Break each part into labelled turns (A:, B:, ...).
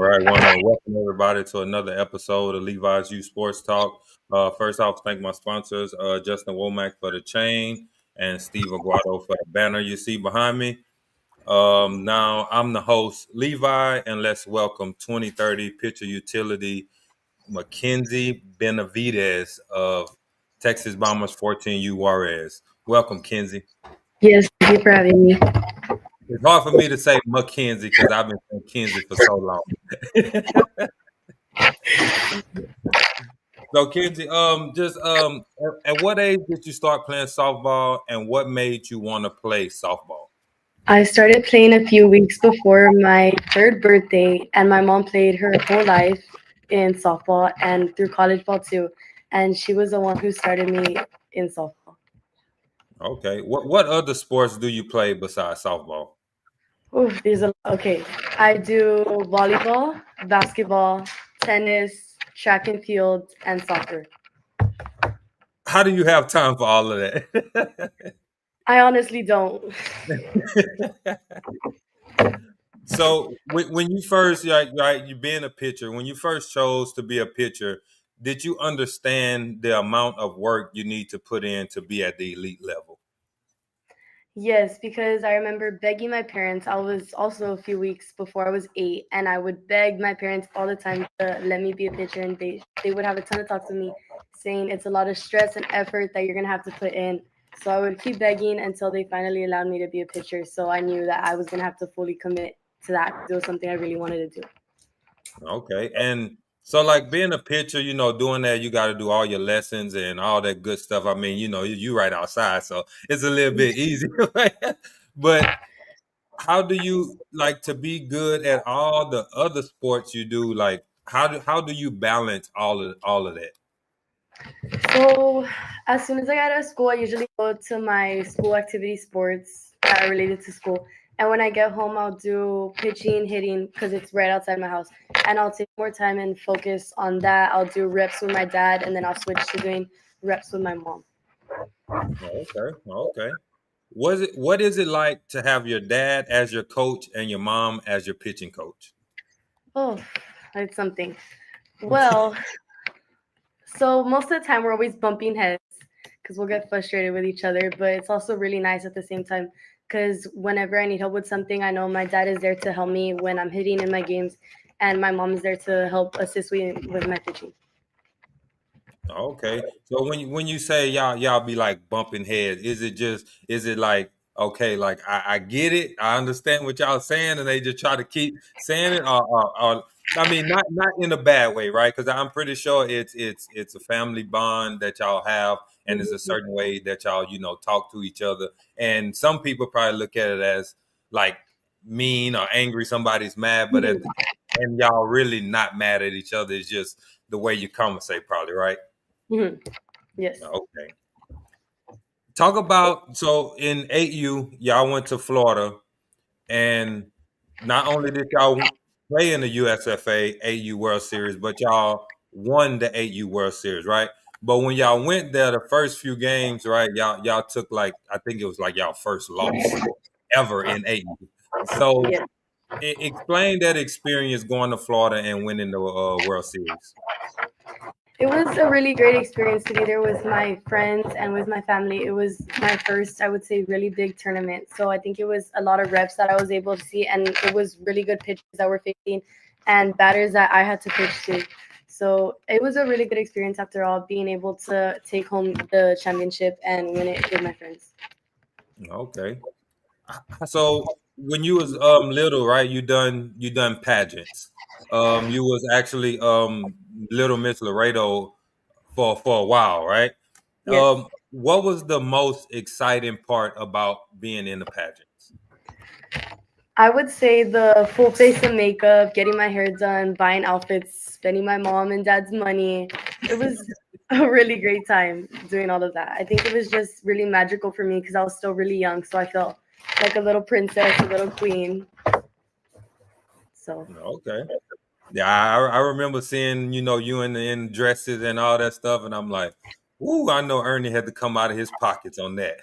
A: right, want to welcome everybody to another episode of Levi's U Sports Talk. First off, thank my sponsors, Justin Womack for the chain and Steve Aguado for the banner you see behind me. Now, I'm the host, Levi, and let's welcome 2030 pitcher utility Mckenzie Benavides of Texas Bombers 14U Juarez. Welcome, Kenzie.
B: Yes, thank you for having me.
A: It's hard for me to say Mckenzie because I've been saying Kenzie for so long. So, Kenzie, at what age did you start playing softball, and what made you want to play softball?
B: I started playing a few weeks before my third birthday, and my mom played her whole life in softball and through college ball too. And she was the one who started me in softball.
A: Okay, what other sports do you play besides softball?
B: Ooh, okay. I do volleyball, basketball, tennis, track and field, and soccer.
A: How do you have time for all of that?
B: I honestly don't.
A: So, when you first, right, you being a pitcher, when you first chose to be a pitcher, did you understand the amount of work you need to put in to be at the elite level?
B: Yes, because I remember begging my parents. I was also a few weeks before I was 8, and I would beg my parents all the time to let me be a pitcher, and they would have a ton of talk to me, saying it's a lot of stress and effort that you're gonna have to put in. So I would keep begging until they finally allowed me to be a pitcher. So I knew that I was gonna have to fully commit to that. It was something I really wanted to do.
A: Okay. And so, like being a pitcher, doing that, you got to do all your lessons and all that good stuff. I mean, you right outside, so it's a little bit easier. Right? But how do you like to be good at all the other sports you do? Like, how do you balance all of that?
B: So as soon as I got out of school, I usually go to my school activity sports that are related to school. And when I get home, I'll do pitching, hitting, because it's right outside my house. And I'll take more time and focus on that. I'll do reps with my dad, and then I'll switch to doing reps with my mom.
A: Okay, okay. What is it like to have your dad as your coach and your mom as your pitching coach?
B: Oh, it's something. Well, so most of the time we're always bumping heads because we'll get frustrated with each other, but it's also really nice at the same time because whenever I need help with something, I know my dad is there to help me when I'm hitting in my games, and my mom is there to help assist me with my pitching.
A: Okay. So when you say y'all be like bumping heads, is it like okay, like I get it, I understand what y'all saying, and they just try to keep saying it, or I mean not in a bad way, right? Because I'm pretty sure it's a family bond that y'all have, and it's a certain way that y'all talk to each other, and some people probably look at it as like mean or angry, somebody's mad, but and y'all really not mad at each other. It's just the way you conversate, probably, right?
B: Mhm. Yes.
A: Okay. Talk about so in 8U, y'all went to Florida, and not only did y'all play in the USFA 8U World Series, but y'all won the 8U World Series, right? But when y'all went there, the first few games, right, y'all took like I think it was like y'all first loss ever in 8U. So
B: Yes.
A: explain that experience going to Florida and winning the World Series.
B: It was a really great experience to be there with my friends and with my family. It was my first, I would say, really big tournament. So I think it was a lot of reps that I was able to see, and it was really good pitchers that were facing and batters that I had to pitch to. So it was a really good experience after all, being able to take home the championship and win it with my friends.
A: Okay. So when you was little, right? You done pageants. You was actually Little Miss Laredo for a while, right?
B: Yes.
A: What was the most exciting part about being in the pageants?
B: I would say the full face of makeup, getting my hair done, buying outfits, spending my mom and dad's money. It was a really great time doing all of that. I think it was just really magical for me because I was still really young. So I felt like a little princess, a little queen. So,
A: Okay. Yeah, I remember seeing you in dresses and all that stuff, and I'm like, ooh, I know Ernie had to come out of his pockets on that.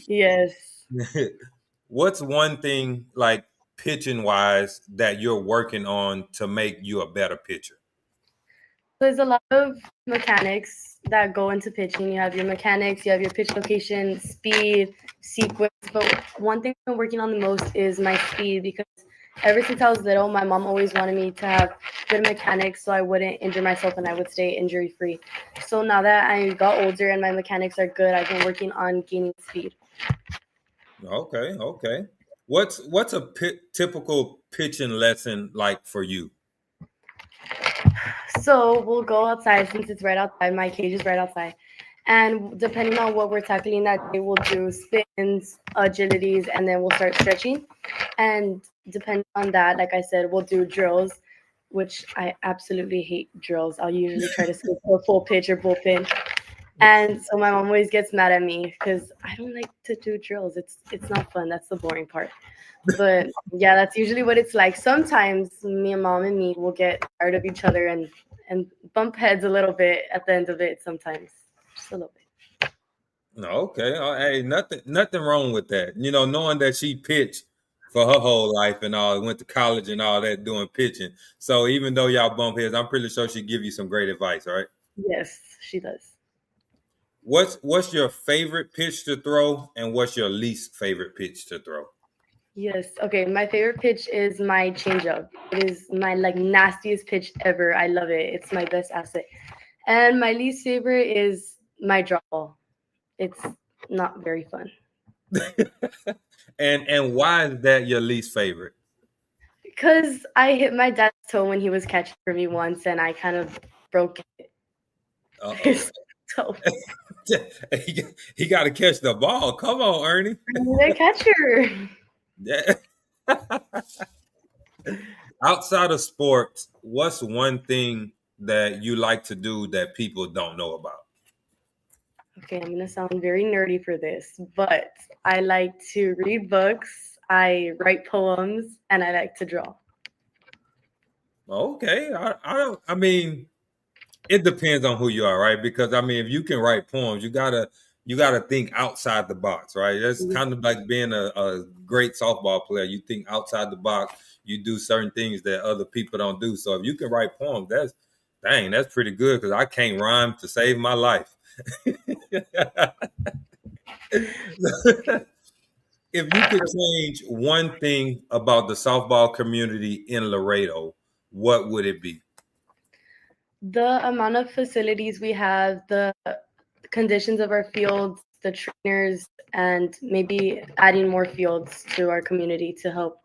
B: yes.
A: What's one thing like? pitching wise that you're working on to make you a better pitcher?
B: There's a lot of mechanics that go into pitching. You have your mechanics, you have your pitch location, speed, sequence. But one thing I'm working on the most is my speed because ever since I was little, my mom always wanted me to have good mechanics so I wouldn't injure myself and I would stay injury free. So now that I got older and my mechanics are good, I've been working on gaining speed.
A: Okay, okay. What's a typical pitching lesson like for you?
B: So we'll go outside since it's right outside. My cage is right outside. And depending on what we're tackling that day, we'll do spins, agilities, and then we'll start stretching. And depending on that, like I said, we'll do drills, which I absolutely hate drills. I'll usually try to skip a full pitch or bullpen. And so my mom always gets mad at me because I don't like to do drills. It's not fun. That's the boring part. But yeah, that's usually what it's like. Sometimes me and mom and me will get tired of each other and bump heads a little bit at the end of it sometimes. Just a little bit.
A: No, okay. Hey, nothing wrong with that. Knowing that she pitched for her whole life and all, went to college and all that doing pitching. So even though y'all bump heads, I'm pretty sure she give you some great advice, right?
B: Yes, she does.
A: What's your favorite pitch to throw and what's your least favorite pitch to throw?
B: Yes. Okay. My favorite pitch is my changeup. It is my like nastiest pitch ever. I love it. It's my best asset. And my least favorite is my draw ball. It's not very fun.
A: And why is that your least favorite?
B: Because I hit my dad's toe when he was catching for me once and I kind of broke
A: Uh-oh.
B: his toe.
A: he got to catch the ball. Come on, Ernie.
B: I'm the catcher.
A: Yeah. Outside of sports, what's one thing that you like to do that people don't know about?
B: Okay, I'm gonna sound very nerdy for this, but I like to read books, I write poems, and I like to draw.
A: Okay, I don't. I mean, it depends on who you are, right? Because I mean, if you can write poems, you gotta think outside the box, right? That's kind of like being a great softball player. You think outside the box. You do certain things that other people don't do. So if you can write poems, that's pretty good because I can't rhyme to save my life. If you could change one thing about the softball community in Laredo, what would it be?
B: The amount of facilities we have, the conditions of our fields, the trainers, and maybe adding more fields to our community to help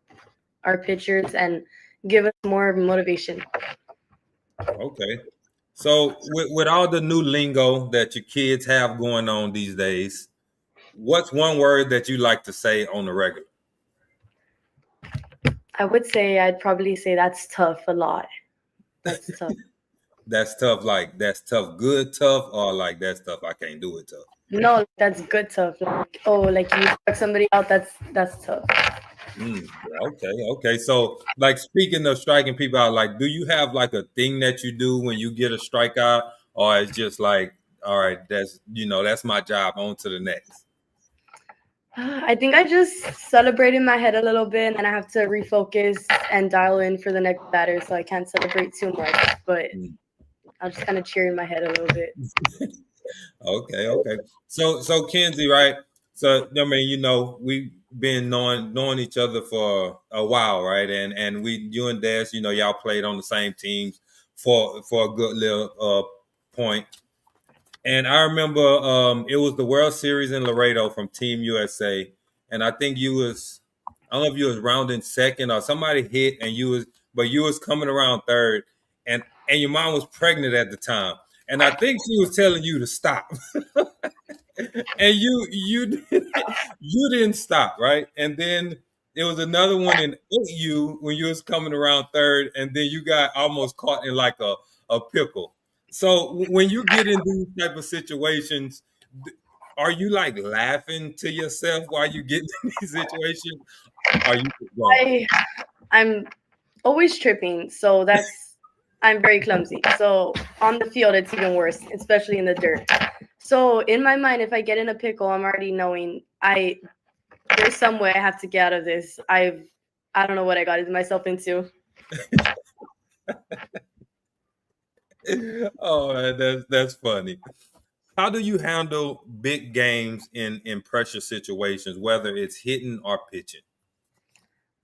B: our pitchers and give us more motivation.
A: Okay. So with all the new lingo that your kids have going on these days, what's one word that you like to say on the regular?
B: I would say I'd probably say that's tough a lot. That's tough.
A: That's tough, like that's tough, good tough, or like that's tough, I can't do it tough.
B: No, that's good tough. Like oh, like you struck somebody out. That's tough.
A: Okay, okay. So, like speaking of striking people out, like, do you have like a thing that you do when you get a strikeout, or it's just like, all right, that's my job. On to the next.
B: I think I just celebrate in my head a little bit, and then I have to refocus and dial in for the next batter, so I can't celebrate too much. But
A: Mm.
B: I'll just kind of cheer in my head a little bit.
A: Okay, okay. So Kenzie, right? So I mean, we've been knowing each other for a while, right? And you and Des, y'all played on the same teams for a good little point. And I remember it was the World Series in Laredo from Team USA, and I think I don't know if you was rounding second or somebody hit, and but you was coming around third, and your mom was pregnant at the time, and I think she was telling you to stop, and you didn't stop, right? And then there was another one in you when you was coming around third, and then you got almost caught in like a pickle. So when you get in these type of situations, are you like laughing to yourself while you get in these situations? Are you going?
B: I I'm always tripping, so I'm very clumsy. So on the field, it's even worse, especially in the dirt. So in my mind, if I get in a pickle, I'm already knowing there's some way I have to get out of this. I've I don't know what I got myself into.
A: Oh, man, that's funny. How do you handle big games in pressure situations, whether it's hitting or pitching?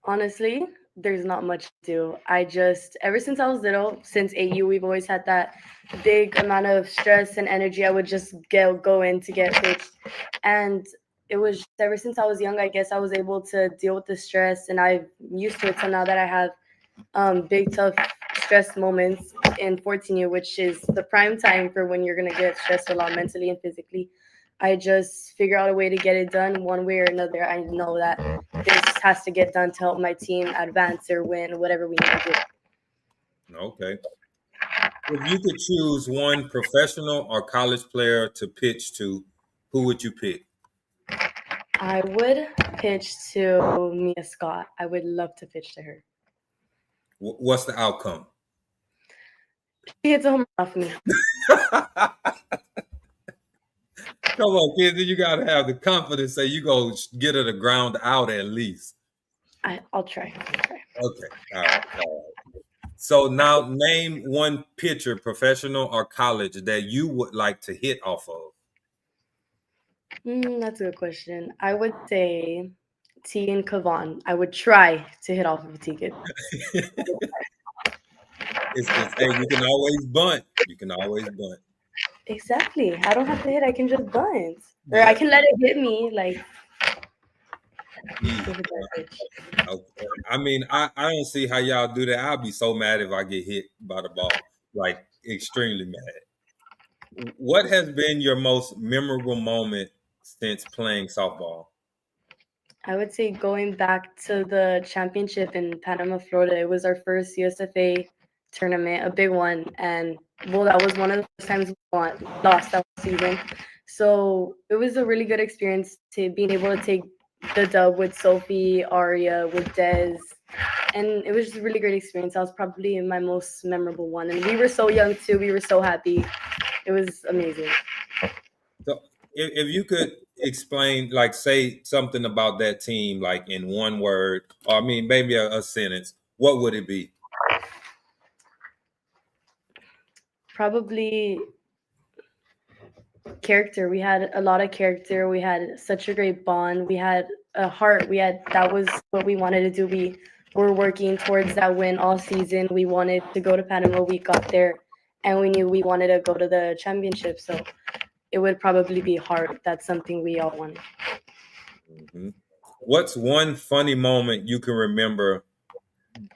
B: Honestly, there's not much to do. I just, ever since I was little, since AU, we've always had that big amount of stress and energy. I would just go in to get pitched. And it was just, ever since I was young, I guess I was able to deal with the stress and I'm used to it. So now that I have big, tough, stress moments in 14 year, which is the prime time for when you're going to get stressed a lot mentally and physically, I just figure out a way to get it done one way or another. I know that this has to get done to help my team advance or win, whatever we need to do.
A: Okay. If you could choose one professional or college player to pitch to, who would you pick?
B: I would pitch to Mia Scott. I would love to pitch to her.
A: What's the outcome?
B: She hits a home run off me.
A: Come on, kids, you gotta have the confidence that you go get her the ground out at least.
B: I'll try. I'll try.
A: Okay, all right, all right. So now name one pitcher, professional or college, that you would like to hit off of.
B: That's a good question. I would say Tegan Kavan. I would try to hit off of Tegan.
A: Hey, you can always bunt. You can always bunt.
B: Exactly. I don't have to hit. I can just bunt, or I
A: Yeah.
B: can let it hit me. Like
A: Easy.
B: give it that pitch.
A: Okay. I mean, I don't see how y'all do that. I'll be so mad if I get hit by the ball, like extremely mad. What has been your most memorable moment since playing softball?
B: I would say going back to the championship in Panama, Florida. It was our first USFA tournament, a big one, and well, that was one of the first times we lost that season. So it was a really good experience to being able to take the dub with Sophie, Aria, with Dez, and it was just a really great experience. That was probably my most memorable one, and we were so young too. We were so happy. It was amazing.
A: So, if you could explain, like, say something about that team, like in one word, or I mean, maybe a sentence, what would it be?
B: Probably character. We had a lot of character. We had such a great bond. We had a heart. We had that was what we wanted to do. We were working towards that win all season. We wanted to go to Panama. We got there, and we knew we wanted to go to the championship. So it would probably be heart. That's something we all wanted.
A: Mhm. What's one funny moment you can remember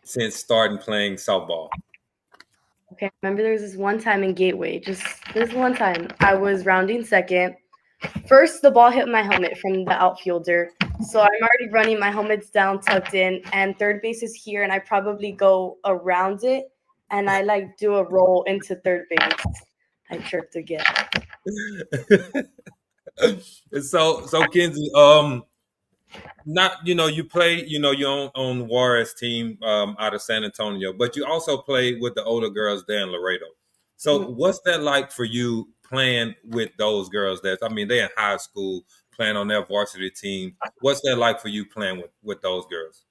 A: since starting playing softball?
B: Okay, I remember there was this one time in Gateway. Just this one time, I was rounding second. First, the ball hit my helmet from the outfielder. So I'm already running, my helmet's down, tucked in, and third base is here, and I probably go around it, and I like do a roll into third base. I tripped again.
A: So Kenzie, not you play, you're on Juarez team out of San Antonio, but you also played with the older girls there in Laredo. So
B: Mhm.
A: what's that like for you playing with those girls? I mean, they're in high school, playing on their varsity team. What's that like for you playing with those girls?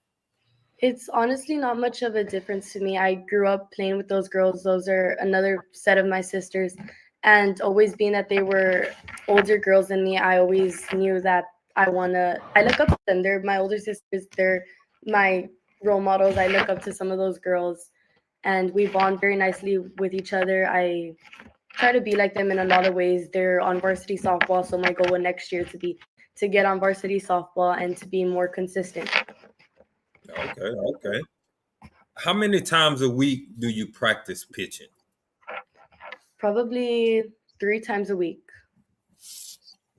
B: It's honestly not much of a difference to me. I grew up playing with those girls. Those are another set of my sisters. And always being that they were older girls than me, I always knew that I look up to them. They're my older sisters. They're my role models. I look up to some of those girls and we bond very nicely with each other. I try to be like them in a lot of ways. They're on varsity softball, so my goal next year to get on varsity softball and to be more consistent.
A: Okay, okay. How many times a week do you practice pitching?
B: Probably 3 times a week.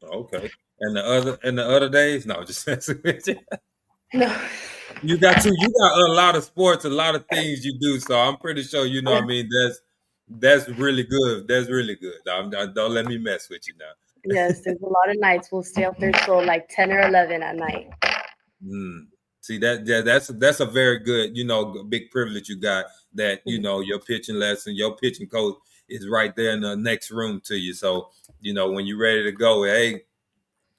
A: Okay. And the other days? No, just messing with you.
B: No.
A: You got a lot of sports, a lot of things you do. So I'm pretty sure what I mean. That's really good. That's really good. Don't let me mess with you now.
B: Yes, there's a lot of nights we'll stay up there till like 10 or 11 at night.
A: Mm. See that's a very good, big privilege you got that,
B: Mhm.
A: your pitching lesson, your pitching coach is right there in the next room to you. So, when you're ready to go, hey,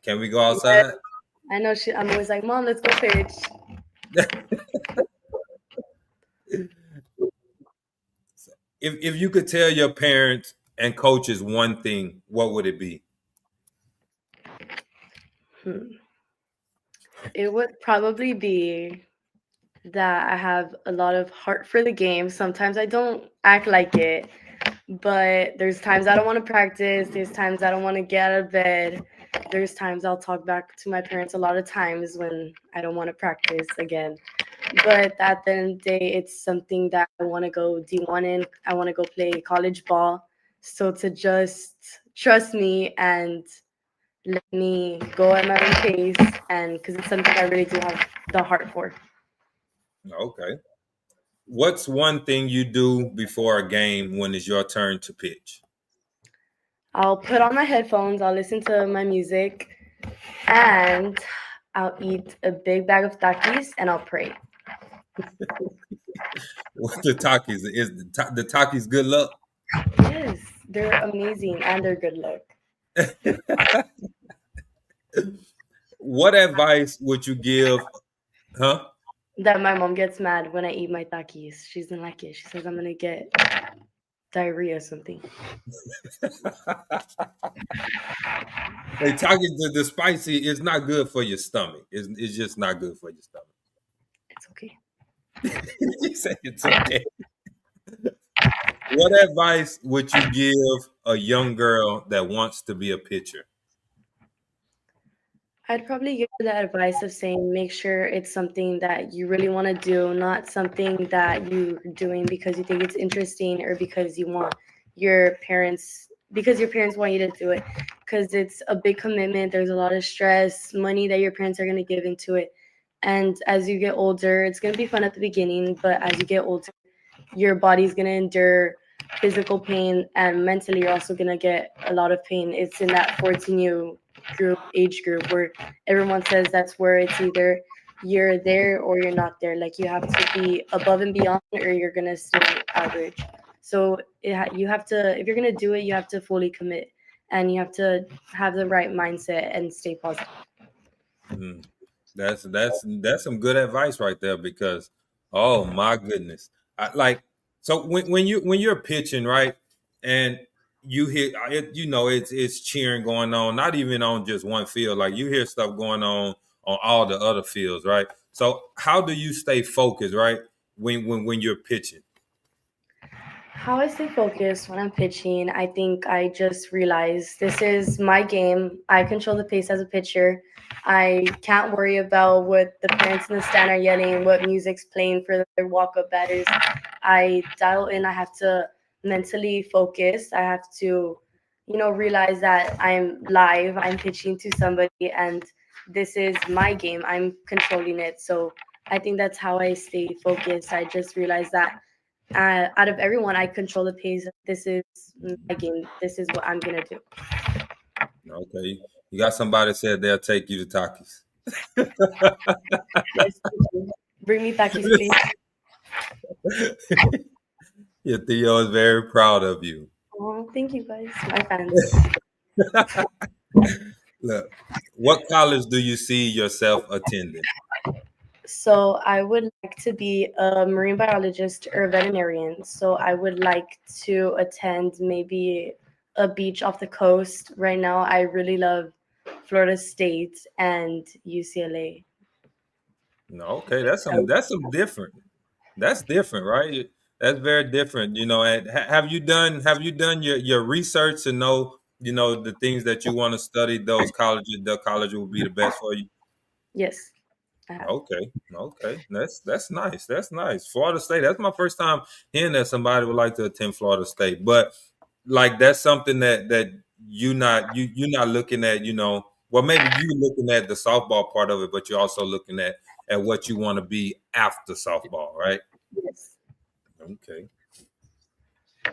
A: can we go
B: Yeah,
A: outside?
B: I know I'm always like, Mom, let's go pitch.
A: If you could tell your parents and coaches one thing, what would it be?
B: Hmm. It would probably be that I have a lot of heart for the game. Sometimes I don't act like it, but there's times I don't want to practice. There's times I don't want to get out of bed. There's times I'll talk back to my parents a lot of times when I don't want to practice again. But at the end of the day, it's something that I want to go D1 in. I want to go play college ball. So to just trust me and let me go at my own pace, and because it's something I really do have the heart for.
A: Okay. What's one thing you do before a game when it's your turn to pitch?
B: I'll put on my headphones, I'll listen to my music, and I'll eat a big bag of takis and I'll pray.
A: What the Takis is the Takis good luck?
B: Yes, they're amazing and they're good luck.
A: What advice would you give? Huh?
B: That my mom gets mad when I eat my takis. She doesn't like it. She says I'm gonna get diarrhea or something.
A: Hey, talking to the spicy is not good for your stomach. It's just not good for your stomach.
B: It's okay.
A: You say it's okay. What advice would you give a young girl that wants to be a pitcher?
B: I'd probably give her the advice of saying make sure it's something that you really want to do, not something that you're doing because you think it's interesting or because you want your parents because your parents want you to do it, because it's a big commitment. There's a lot of stress, money that your parents are going to give into it. And as you get older, it's going to be fun at the beginning, but as you get older, your body's going to endure physical pain, and mentally you're also going to get a lot of pain. It's in that 14 age group where everyone says that's where it's either you're there or you're not there. Like you have to be above and beyond or you're going to stay average. So you have to, if you're going to do it, you have to fully commit and you have to have the right mindset and stay positive.
A: Mm, that's some good advice right there because oh my goodness, like so when you're pitching right and you hear it, you know it's cheering going on, not even on just one field. Like you hear stuff going on all the other fields, right? So how do you stay focused, right? When you're pitching.
B: How I stay focused when I'm pitching, I think I just realize this is my game. I control the pace as a pitcher. I can't worry about what the parents in the stand are yelling, what music's playing for their walk up batters. I dial in, I have to mentally focus. I have to, realize that I'm live, I'm pitching to somebody, and this is my game. I'm controlling it. So I think that's how I stay focused. I just realize that out of everyone, I control the pace. This is my game. This is what I'm gonna do.
A: Okay, you got somebody said they'll take you to Takis.
B: Yes, thank you. Bring me Takis, please.
A: Your Theo is very proud of you.
B: Oh, thank you guys, my fans.
A: Look, what college do you see yourself attending?
B: So I would like to be a marine biologist or a veterinarian. So I would like to attend maybe a beach off the coast. Right now, I really love Florida State and UCLA.
A: No, okay, that's some different. That's different, right? That's very different. You know, and have you done your research to know the things that you want to study? Those colleges, the college will be the best for you.
B: Yes, I have.
A: Okay, okay, that's nice. That's nice. Florida State. That's my first time hearing that somebody would like to attend Florida State. But like that's something that you're not looking at. Well, maybe you looking at the softball part of it, but you're also looking at what you want to be after softball, right?
B: Yes.
A: Okay.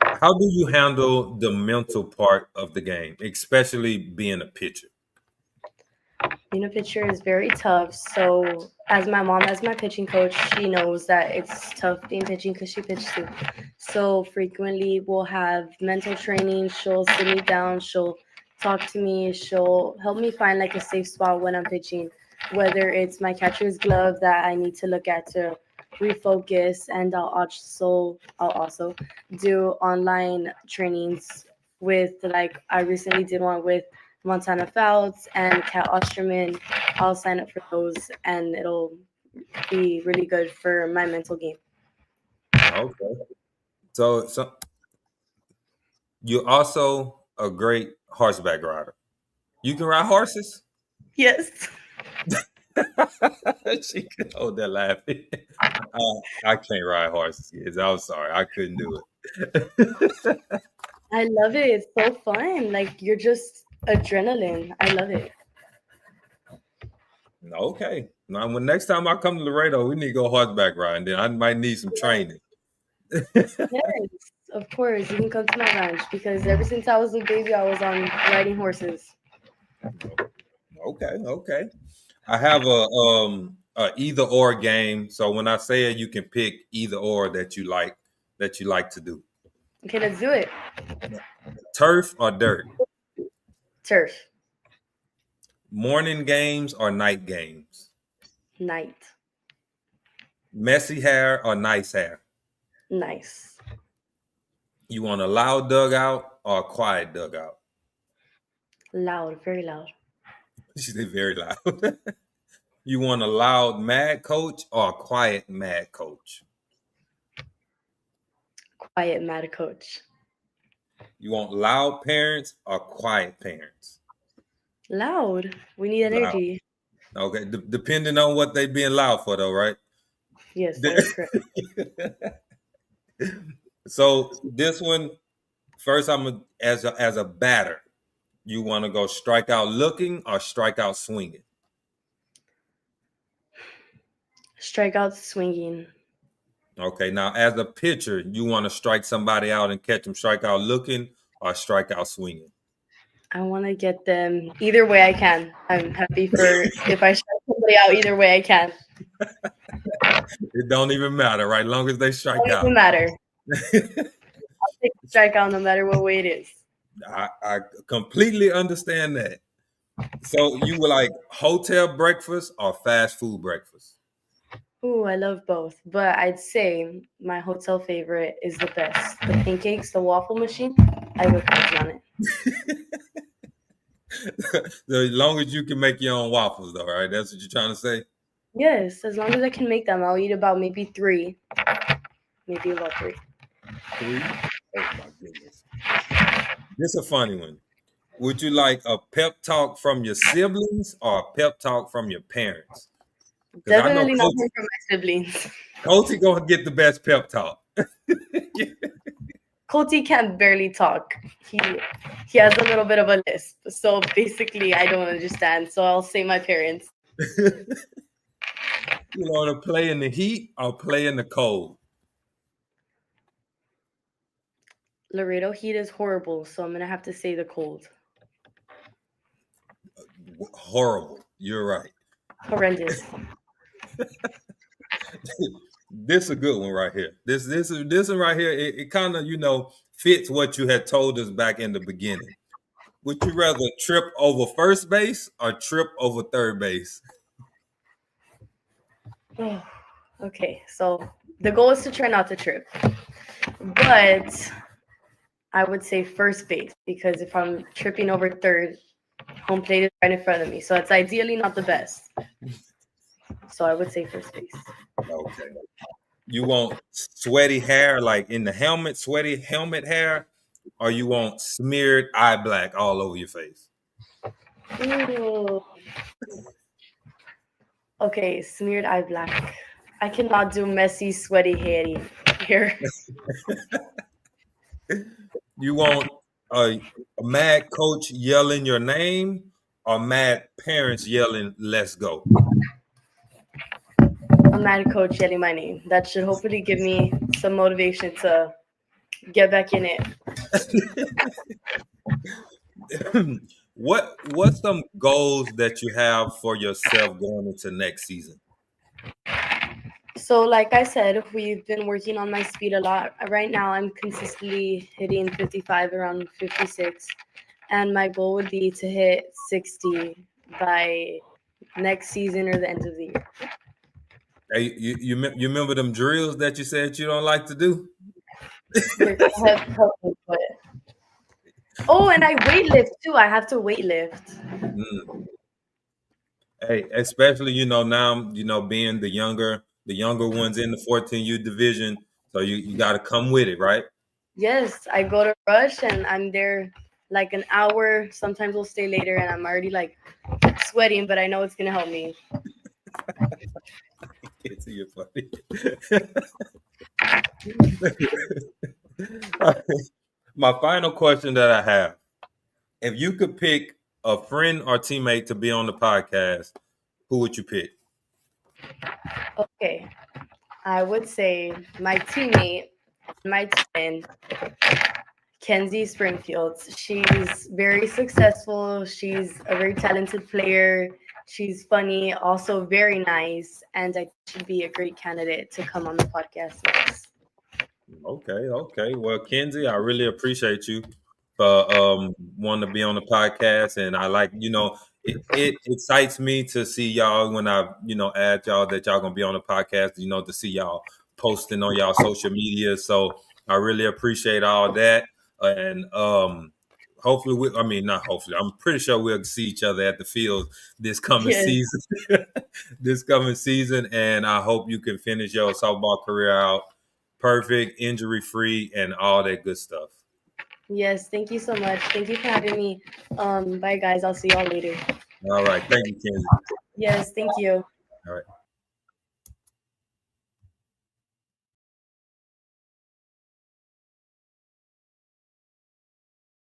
A: How do you handle the mental part of the game, especially being a pitcher?
B: Being a pitcher is very tough. So, as my mom, as my pitching coach, she knows that it's tough being pitching because she pitched too. So, frequently we'll have mental training. She'll sit me down. She'll talk to me. She'll help me find like a safe spot when I'm pitching. whether it's my catcher's glove that I need to look at to refocus, and I'll also do online trainings with, like, I recently did one with Montana Fouts and Cat Osterman. I'll sign up for those, and it'll be really good for my mental game.
A: Okay. So you're also a great horseback rider. You can ride horses?
B: Yes.
A: She could hold that laughing. I can't ride horses, kids. I'm sorry. I couldn't do it.
B: I love it. It's so fun. Like, you're just adrenaline. I love it.
A: Okay. Now, when next time I come to Laredo, we need to go horseback riding. Then I might need some training.
B: Yes, of course. You can come to my ranch because ever since I was a baby, I was on riding horses.
A: Okay. I have a either or game. So when I say it, you can pick either or that you like to do.
B: Okay, let's do it.
A: Turf or dirt?
B: Turf.
A: Morning games or night games?
B: Night.
A: Messy hair or nice hair?
B: Nice.
A: You want a loud dugout or a quiet dugout?
B: Loud. Very loud.
A: She said very loud. You want a loud mad coach or a quiet mad coach?
B: Quiet, mad coach.
A: You want loud parents or quiet parents?
B: Loud. We need
A: Loud.
B: energy.
A: Okay, depending on what they being loud for, though, right?
B: Yes, that is correct.
A: So this one, first, as a batter, you want to go strike out looking or strike out swinging?
B: Strikeout swinging.
A: Okay, now as a pitcher, you want to strike somebody out and catch them strike out looking or strike out swinging?
B: I want to get them either way I can. I'm happy for if I strike somebody out either way I can.
A: It don't even matter, right? As long as they strike
B: It
A: out.
B: doesn't matter. I'll take a strikeout no matter what way it is.
A: I completely understand that. So you were like hotel breakfast or fast food breakfast?
B: Ooh, I love both, but I'd say my hotel favorite is the best. The pancakes, the waffle machine, I go crazy on it.
A: As long as you can make your own waffles, though, right? That's what you're trying to say?
B: Yes, as long as I can make them, I'll eat about maybe three. Maybe about three.
A: 3? Oh, my goodness. This is a funny one. Would you like a pep talk from your siblings or a pep talk from your parents? Because I know
B: Definitely not from my siblings.
A: Coty going to get the best pep talk.
B: Coty can barely talk. He has a little bit of a lisp. So basically, I don't understand. So I'll say my parents.
A: You want to play in the heat or play in the cold?
B: Laredo heat is horrible, so I'm going to have to say the cold.
A: Horrible. You're right.
B: Horrendous.
A: This is a good one right here. This one right here. It kind of fits what you had told us back in the beginning. Would you rather trip over first base or trip over third base?
B: Oh, okay, so the goal is to try not to trip, but I would say first base because if I'm tripping over third, home plate is right in front of me, so it's ideally not the best. So I would say first base.
A: Okay. You want sweaty hair like in the helmet, sweaty helmet hair, or you want smeared eye black all over your face?
B: Ooh. Okay, smeared eye black. I cannot do messy, sweaty hair.
A: You want a mad coach yelling your name or mad parents yelling, "Let's go"?
B: A mad coach yelling my name. That should hopefully give me some motivation to get back in it.
A: What's some goals that you have for yourself going into next season?
B: So, like I said, we've been working on my speed a lot. Right now, I'm consistently hitting 55, around 56. And my goal would be to hit 60 by next season or the end of the year.
A: Hey, you remember them drills that you said you don't like to do?
B: Which help me, but oh, and I weightlift too. I have to weightlift.
A: Mm. Hey, especially now being the younger ones in the 14U division, so you got to come with it, right?
B: Yes, I go to Rush and I'm there like an hour. Sometimes we'll stay later, and I'm already like sweating, but I know it's gonna help me.
A: Get to your funny. My final question that I have: if you could pick a friend or teammate to be on the podcast, who would you pick?
B: Okay, I would say my teammate, my twin, Kenzie Springfield. She's very successful. She's a very talented player. She's funny, also very nice, and I think she'd be a great candidate to come on the podcast with us.
A: Okay, okay. Well, Kenzie, I really appreciate you for wanting to be on the podcast, and I like it excites me to see y'all when I add y'all that y'all gonna be on the podcast. To see y'all posting on y'all social media. So I really appreciate all that, and hopefully I mean not hopefully, I'm pretty sure we'll see each other at the field this coming
B: Yes,
A: season. This coming season, and I hope you can finish your softball career out perfect, injury free, and all that good stuff.
B: yes. Thank you so much. Thank you for having me. Bye, guys. I'll see y'all later.
A: All right. Thank you, Kenzie.
B: Yes, thank you.
A: All right.